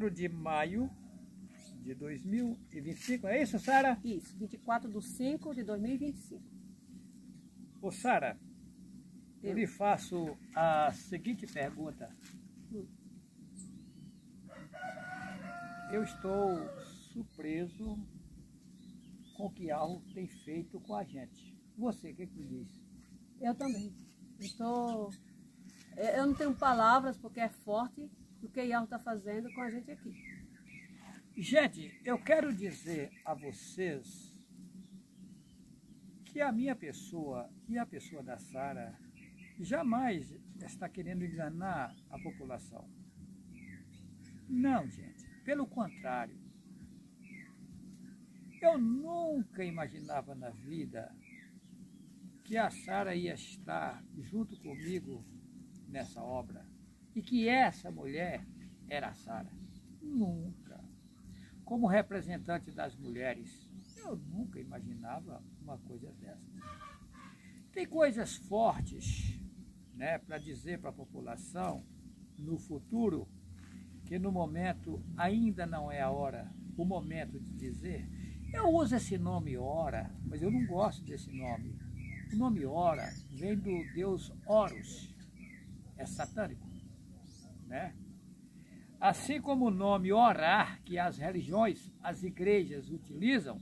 24 de maio de 2025, é isso, Sara? Isso, 24/5/2025. Ô, Sara, eu lhe faço a seguinte pergunta. Eu estou surpreso com o que algo tem feito com a gente. Você, o que me diz? Eu também. Eu não tenho palavras porque é forte o que Yahweh está fazendo com a gente aqui. Gente, eu quero dizer a vocês que a minha pessoa e a pessoa da Sara jamais está querendo enganar a população. Não, gente. Pelo contrário. Eu nunca imaginava na vida que a Sara ia estar junto comigo nessa obra e que essa mulher era a Sara. Nunca. Como representante das mulheres, eu nunca imaginava uma coisa dessa. Tem coisas fortes, né, para dizer para a população no futuro, que no momento ainda não é a hora, o momento de dizer. Eu uso esse nome Ora, mas eu não gosto desse nome. O nome Ora vem do deus Horus, é satânico, né? Assim como o nome orar, que as religiões, as igrejas utilizam,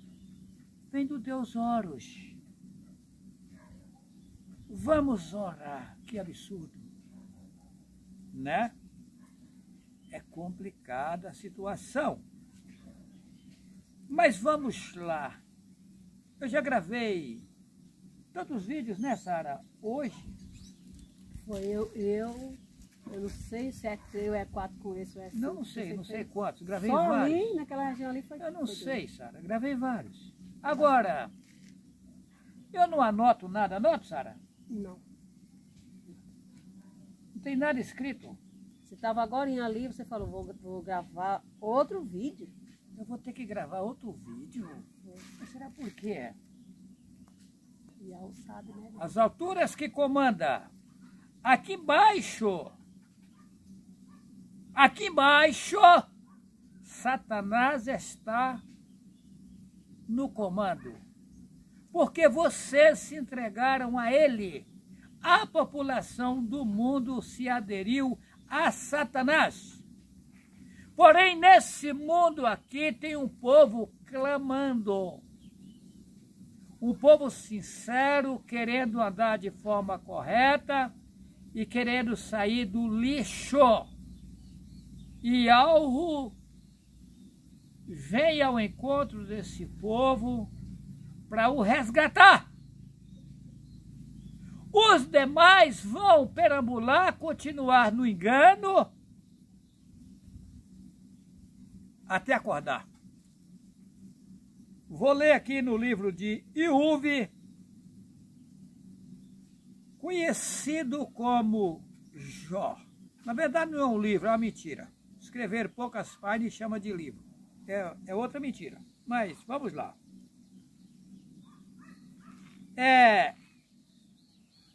vem do deus Horus. Vamos orar, que absurdo, né? É complicada a situação. Mas vamos lá. Eu já gravei tantos vídeos, né, Sara? Hoje. Foi eu não sei se é 3 ou é 4 com esse ou é 5. Não sei quantos. Gravei só vários. ali, naquela região ali foi. Eu não sei, Sara. Gravei vários. Agora, eu não anoto nada. Anoto, Sara? Não. Não tem nada escrito. Você estava agora ali, você falou, vou gravar outro vídeo. Eu vou ter que gravar outro vídeo? Mas será por quê? Yahweh sabe, né? As alturas que comanda. Aqui embaixo, Satanás está no comando. Porque vocês se entregaram a ele. A população do mundo se aderiu a Satanás. Porém, nesse mundo aqui tem um povo clamando. Um povo sincero, querendo andar de forma correta e querendo sair do lixo. E algo vem ao encontro desse povo para o resgatar. Os demais vão perambular, continuar no engano, até acordar. Vou ler aqui no livro de Iuve, conhecido como Jó. Na verdade não é um livro, é uma mentira. Escrever poucas páginas e chama de livro. É outra mentira. Mas vamos lá.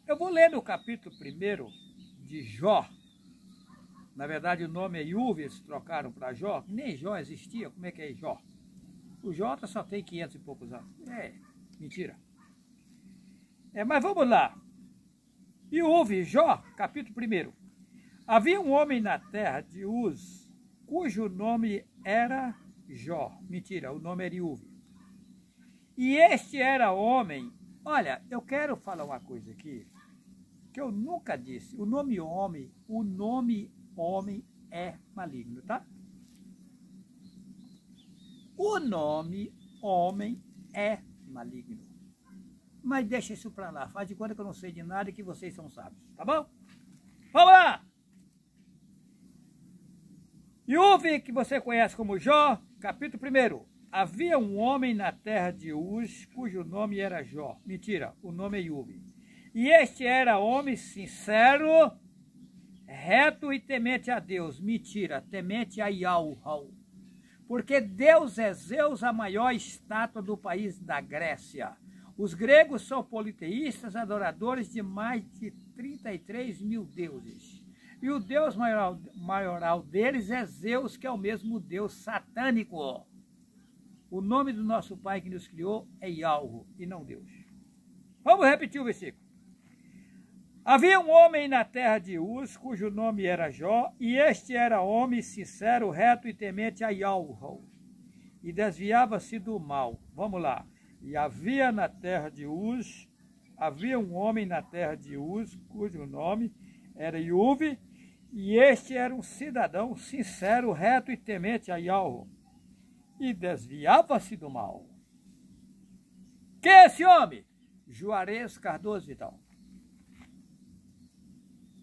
Eu vou ler no capítulo 1 de Jó. Na verdade o nome é Iuve, eles trocaram para Jó. Nem Jó existia, como é que é Jó? O Jó só tem 500 e poucos anos. Mentira. Mas vamos lá. Iuve, Jó, capítulo 1. Havia um homem na terra de Uz, cujo nome era Jó. Mentira, o nome era Iuve. E este era homem. Olha, eu quero falar uma coisa aqui que eu nunca disse. O nome homem é maligno, tá? O nome homem é maligno. Mas deixa isso pra lá. Faz de conta que eu não sei de nada e que vocês são sábios, tá bom? Vamos lá! Iuve, que você conhece como Jó, capítulo 1. Havia um homem na terra de Uz, cujo nome era Jó. Mentira, o nome é Iuve. E este era homem sincero, reto e temente a Deus. Mentira, temente a Yahweh. Porque Deus é Zeus, a maior estátua do país da Grécia. Os gregos são politeístas, adoradores de mais de 33 mil deuses. E o deus maioral deles é Zeus, que é o mesmo deus satânico. O nome do nosso pai que nos criou é Yahweh e não Deus. Vamos repetir o versículo. Havia um homem na terra de Uz, cujo nome era Jó, e este era homem sincero, reto e temente a Yahweh, e desviava-se do mal. Vamos lá. E havia um homem na terra de Uz, cujo nome era Iuve, e este era um cidadão sincero, reto e temente a Yahweh, e desviava-se do mal. Quem é esse homem? Juarez Cardoso Vidal.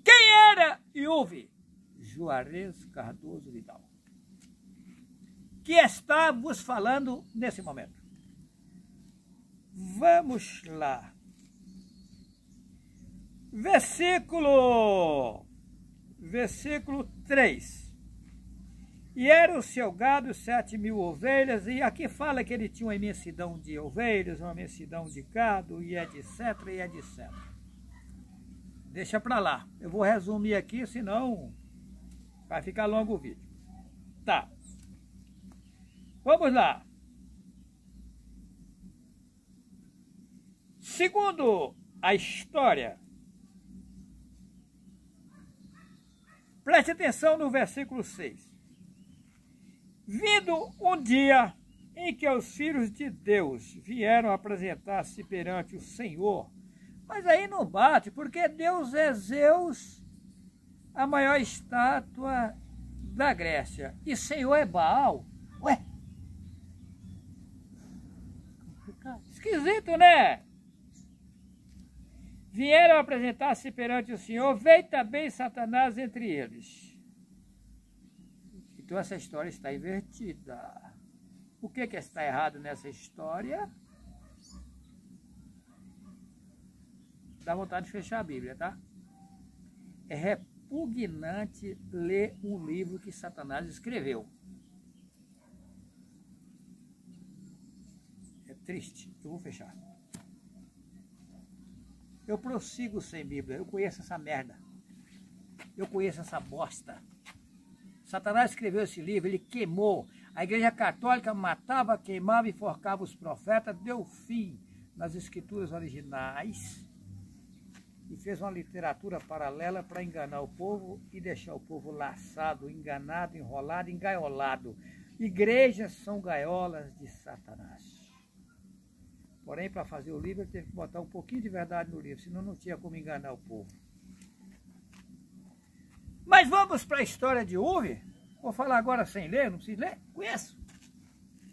Quem era Iuve? Juarez Cardoso Vidal, que está vos falando nesse momento. Vamos lá. Versículo 3. E era o seu gado 7.000 ovelhas, e aqui fala que ele tinha uma imensidão de ovelhas, uma imensidão de gado, e etc, e etc. Deixa para lá. Eu vou resumir aqui, senão vai ficar longo o vídeo. Tá. Vamos lá. Segundo a história, preste atenção no versículo 6. Vindo um dia em que os filhos de Deus vieram apresentar-se perante o Senhor, mas aí não bate, porque Deus é Zeus, a maior estátua da Grécia, e Senhor é Baal. Ué? Esquisito, né? Vieram apresentar-se perante o Senhor, veio também Satanás entre eles. Então essa história está invertida. O que está errado nessa história? Dá vontade de fechar a Bíblia, tá? É repugnante ler um livro que Satanás escreveu. É triste. Eu vou fechar. Eu prossigo sem Bíblia. Eu conheço essa merda. Eu conheço essa bosta. Satanás escreveu esse livro, ele queimou. A Igreja Católica matava, queimava e enforcava os profetas, deu fim nas escrituras originais e fez uma literatura paralela para enganar o povo e deixar o povo laçado, enganado, enrolado, engaiolado. Igrejas são gaiolas de Satanás. Porém, para fazer o livro, ele teve que botar um pouquinho de verdade no livro, senão não tinha como enganar o povo. Mas vamos para a história de Iuve. Vou falar agora sem ler, não preciso ler? Conheço.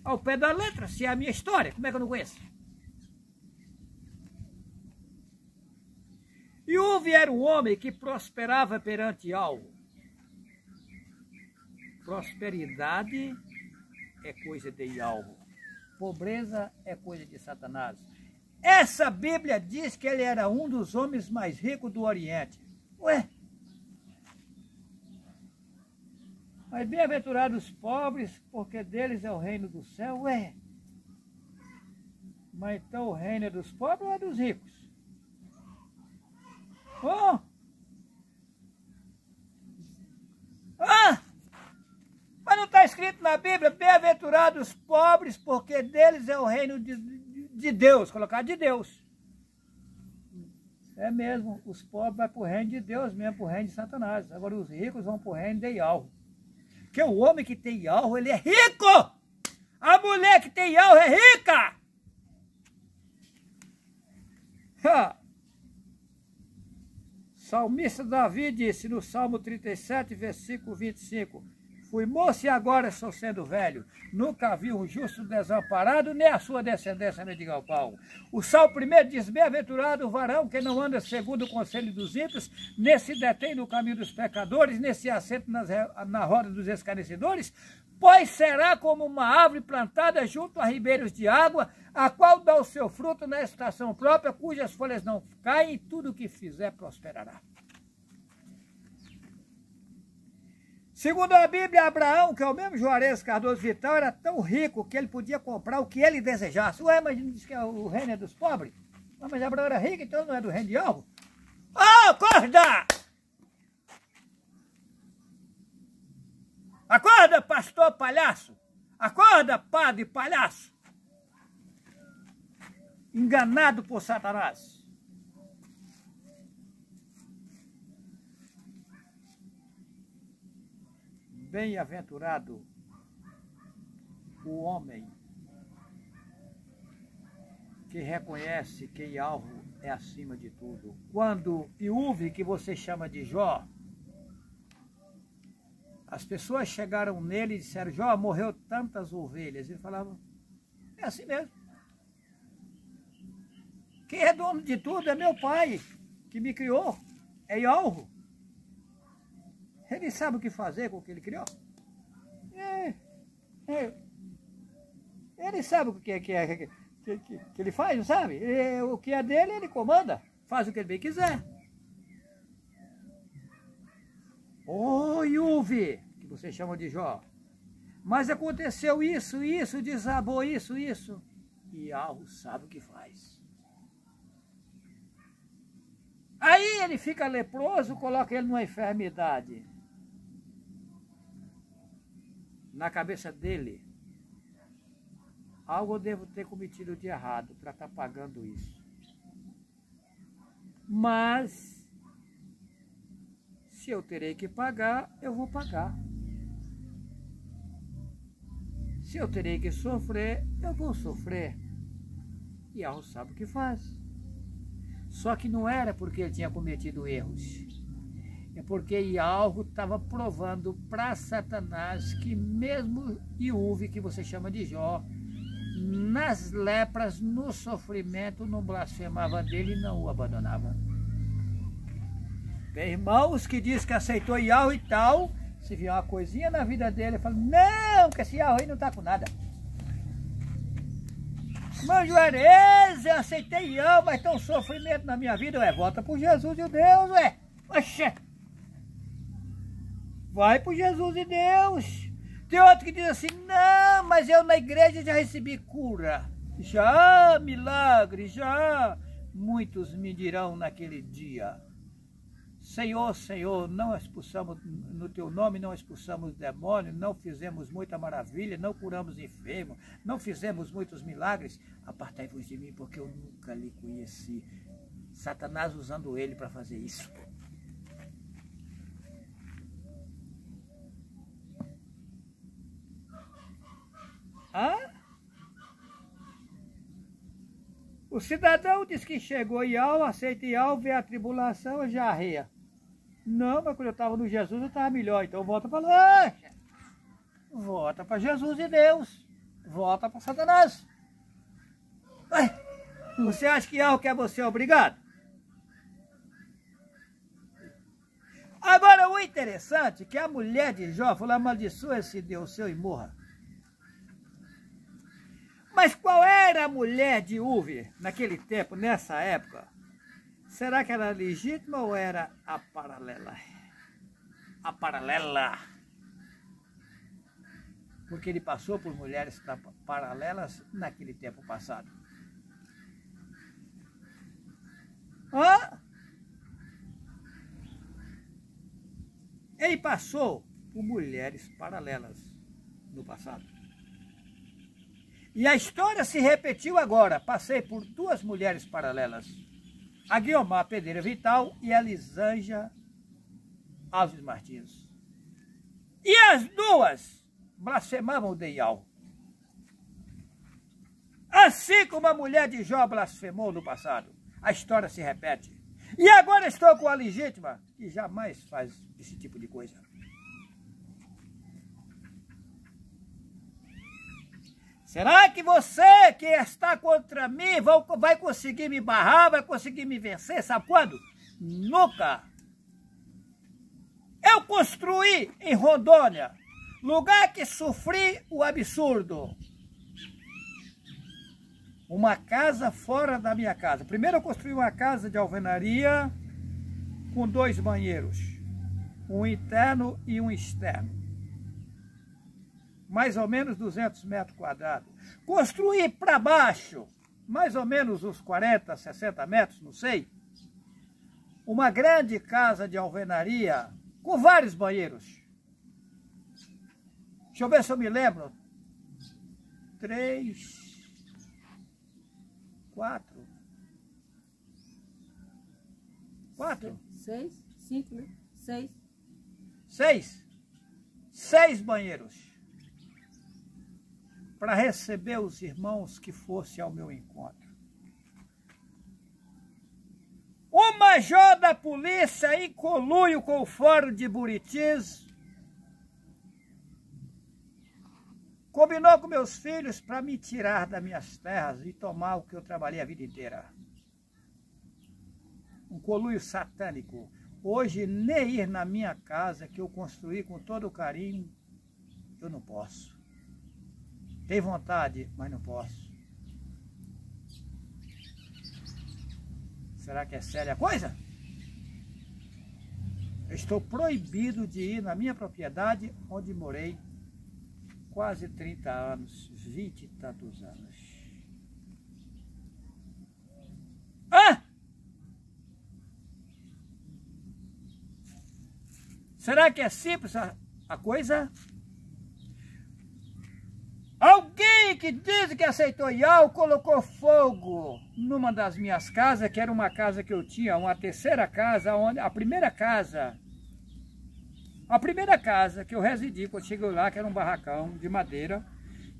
Ao pé da letra, se é a minha história, como é que eu não conheço? Iuve era um homem que prosperava perante algo. Prosperidade é coisa de algo. Pobreza é coisa de Satanás. Essa Bíblia diz que ele era um dos homens mais ricos do Oriente. Ué? Mas bem-aventurados os pobres, porque deles é o reino do céu. Ué? Mas então o reino é dos pobres ou é dos ricos? Oh! Ah! Mas não está escrito na Bíblia, bem-aventurados os pobres, porque deles é o reino de Deus, colocar de Deus. É mesmo, os pobres vão para o reino de Deus mesmo, para o reino de Satanás. Agora os ricos vão para o reino de Yahweh. Porque o homem que tem Yahweh, ele é rico! A mulher que tem Yahweh é rica! Salmista Davi disse no Salmo 37, versículo 25: fui moço e agora estou sendo velho. Nunca vi um justo desamparado, nem a sua descendência mendigar o pão. O Salmo 1 diz: bem-aventurado o varão que não anda segundo o conselho dos ímpios, nem se detém no caminho dos pecadores, nem se assenta na roda dos escarnecedores, pois será como uma árvore plantada junto a ribeiros de água, a qual dá o seu fruto na estação própria, cujas folhas não caem, e tudo o que fizer prosperará. Segundo a Bíblia, Abraão, que é o mesmo Juarez Cardoso Vital, era tão rico que ele podia comprar o que ele desejasse. Ué, mas não diz que o reino é dos pobres? Mas Abraão era rico, então não é do reino de algo? Oh, acorda! Acorda, pastor palhaço! Acorda, padre palhaço! Enganado por Satanás. Bem-aventurado o homem que reconhece que Yahweh é acima de tudo. Quando Iuve, que você chama de Jó, as pessoas chegaram nele e disseram: Jó, morreu tantas ovelhas. Ele falava: é assim mesmo. Quem é dono de tudo é meu pai, que me criou. É Yahweh. Ele sabe o que fazer com o que ele criou. Ele sabe o que ele faz, não sabe? O que é dele, ele comanda. Faz o que ele bem quiser. Ô, Iuve, que você chama de Jó. Mas aconteceu isso, desabou isso. E Yahweh sabe o que faz. Aí ele fica leproso, coloca ele numa enfermidade. Na cabeça dele, algo eu devo ter cometido de errado para estar pagando isso. Mas, se eu terei que pagar, eu vou pagar. Se eu terei que sofrer, eu vou sofrer. E Yahweh sabe o que faz. Só que não era porque ele tinha cometido erros. É porque Yahweh estava provando para Satanás que mesmo Iuve, que você chama de Jó, nas lepras, no sofrimento, não blasfemava dele e não o abandonava. Tem irmãos que diz que aceitou Yahweh e tal, se vier uma coisinha na vida dele, fala: não, que esse Yahweh não está com nada. Irmão Juarez, eu aceitei Yahweh, mas tem um sofrimento na minha vida. Volta por Jesus e Deus, Oxê! Vai por Jesus e Deus. Tem outro que diz assim: não, mas eu na igreja já recebi cura. Já, milagre, já. Muitos me dirão naquele dia: Senhor, Senhor, não expulsamos, no teu nome não expulsamos demônios, não fizemos muita maravilha, não curamos enfermos, não fizemos muitos milagres. Apartai-vos de mim, porque eu nunca lhe conheci. Satanás usando ele para fazer isso. O cidadão diz que chegou em Yahweh, aceita Yahweh, vê a tribulação, já arreia. Não, mas quando eu estava no Jesus eu estava melhor, então volta para lá. Volta para Jesus e Deus. Volta para Satanás. Você acha que Yahweh quer você obrigado? Agora o interessante é que a mulher de Jó falou: amaldiçoa esse Deus seu e morra. Mas qual era a mulher de Iuve naquele tempo, nessa época? Será que era legítima ou era a paralela? A paralela. Porque ele passou por mulheres paralelas naquele tempo passado. Ele passou por mulheres paralelas no passado. E a história se repetiu agora. Passei por duas mulheres paralelas. A Guiomar Pereira Vital e a Lisângela Alves Martins. E as duas blasfemavam de Yahweh. Assim como a mulher de Jó blasfemou no passado. A história se repete. E agora estou com a legítima, que jamais faz esse tipo de coisa. Será que você que está contra mim vai conseguir me barrar, vai conseguir me vencer? Sabe quando? Nunca! Eu construí em Rondônia, lugar que sofri o absurdo, uma casa fora da minha casa. Primeiro eu construí uma casa de alvenaria com 2 banheiros, um interno e um externo. Mais ou menos 200 metros quadrados. Construí para baixo, mais ou menos uns 40, 60 metros, não sei, uma grande casa de alvenaria com vários banheiros. Deixa eu ver se eu me lembro. 3, 4. 4? 6, 5, né? 6. 6. 6 banheiros. Para receber os irmãos que fossem ao meu encontro. O major da polícia, em conluio com o Fórum de Buritis, combinou com meus filhos para me tirar das minhas terras e tomar o que eu trabalhei a vida inteira. Um conluio satânico. Hoje, nem ir na minha casa, que eu construí com todo o carinho, eu não posso. Tenho vontade, mas não posso. Será que é séria a coisa? Eu estou proibido de ir na minha propriedade, onde morei quase 30 anos, 20 e tantos anos. Ah! Será que é simples a coisa? Alguém que diz que aceitou Iau colocou fogo numa das minhas casas, que era uma casa que eu tinha, uma terceira casa, a primeira casa que eu residi quando cheguei lá, que era um barracão de madeira,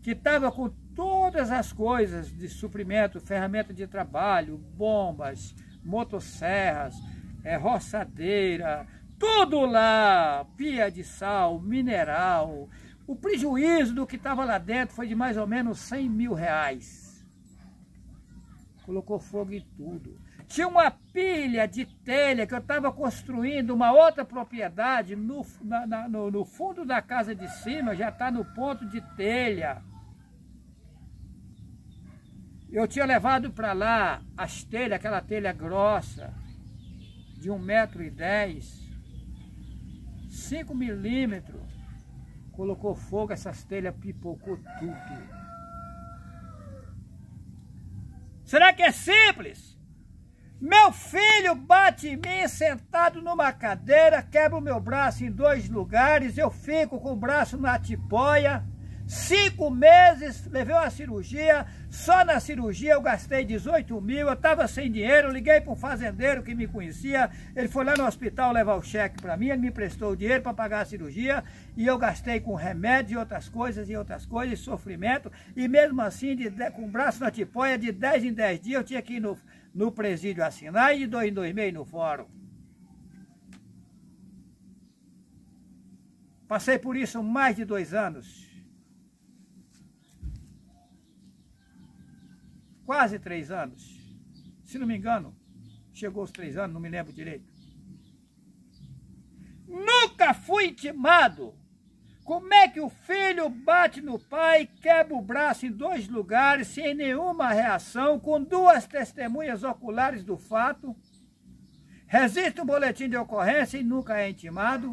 que estava com todas as coisas de suprimento, ferramenta de trabalho, bombas, motosserras, roçadeira, tudo lá, pia de sal, mineral. O prejuízo do que estava lá dentro foi de mais ou menos 100 mil reais. Colocou fogo em tudo. Tinha uma pilha de telha que eu estava construindo uma outra propriedade no fundo da casa de cima, já está no ponto de telha. Eu tinha levado para lá as telhas, aquela telha grossa, de 1,10 m, 5 milímetros. Colocou fogo, essas telhas pipocou tudo. Será que é simples? Meu filho bate em mim sentado numa cadeira, quebra o meu braço em 2 lugares, eu fico com o braço na tipoia. 5 meses, levei uma cirurgia, só na cirurgia eu gastei 18 mil, eu estava sem dinheiro, liguei para um fazendeiro que me conhecia, ele foi lá no hospital levar o cheque para mim, ele me emprestou o dinheiro para pagar a cirurgia, e eu gastei com remédio e outras coisas, sofrimento, e mesmo assim, com o braço na tipoia, de 10 em 10 dias, eu tinha que ir no presídio assinar, e de 2 em 2 meses no fórum. Passei por isso mais de 2 anos. Quase 3 anos. Se não me engano, chegou aos 3 anos, não me lembro direito. Nunca fui intimado. Como é que o filho bate no pai, quebra o braço em 2 lugares, sem nenhuma reação, com 2 testemunhas oculares do fato, resiste um boletim de ocorrência e nunca é intimado?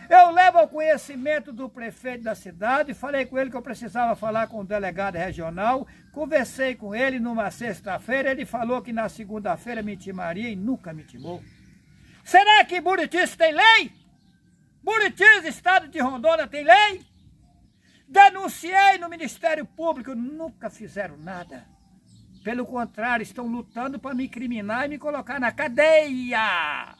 Eu levo ao conhecimento do prefeito da cidade, falei com ele que eu precisava falar com o delegado regional, conversei com ele numa sexta-feira, ele falou que na segunda-feira me intimaria e nunca me intimou. Será que Buritis tem lei? Buritis, estado de Rondônia, tem lei? Denunciei no Ministério Público, nunca fizeram nada. Pelo contrário, estão lutando para me incriminar e me colocar na cadeia.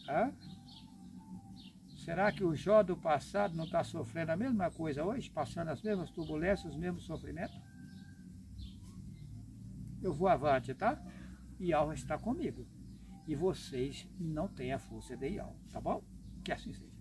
Hã? Será que o Jó do passado não está sofrendo a mesma coisa hoje? Passando as mesmas turbulências, os mesmos sofrimentos? Eu vou avante, tá? Iau está comigo. E vocês não têm a força de Iau, tá bom? Que assim seja.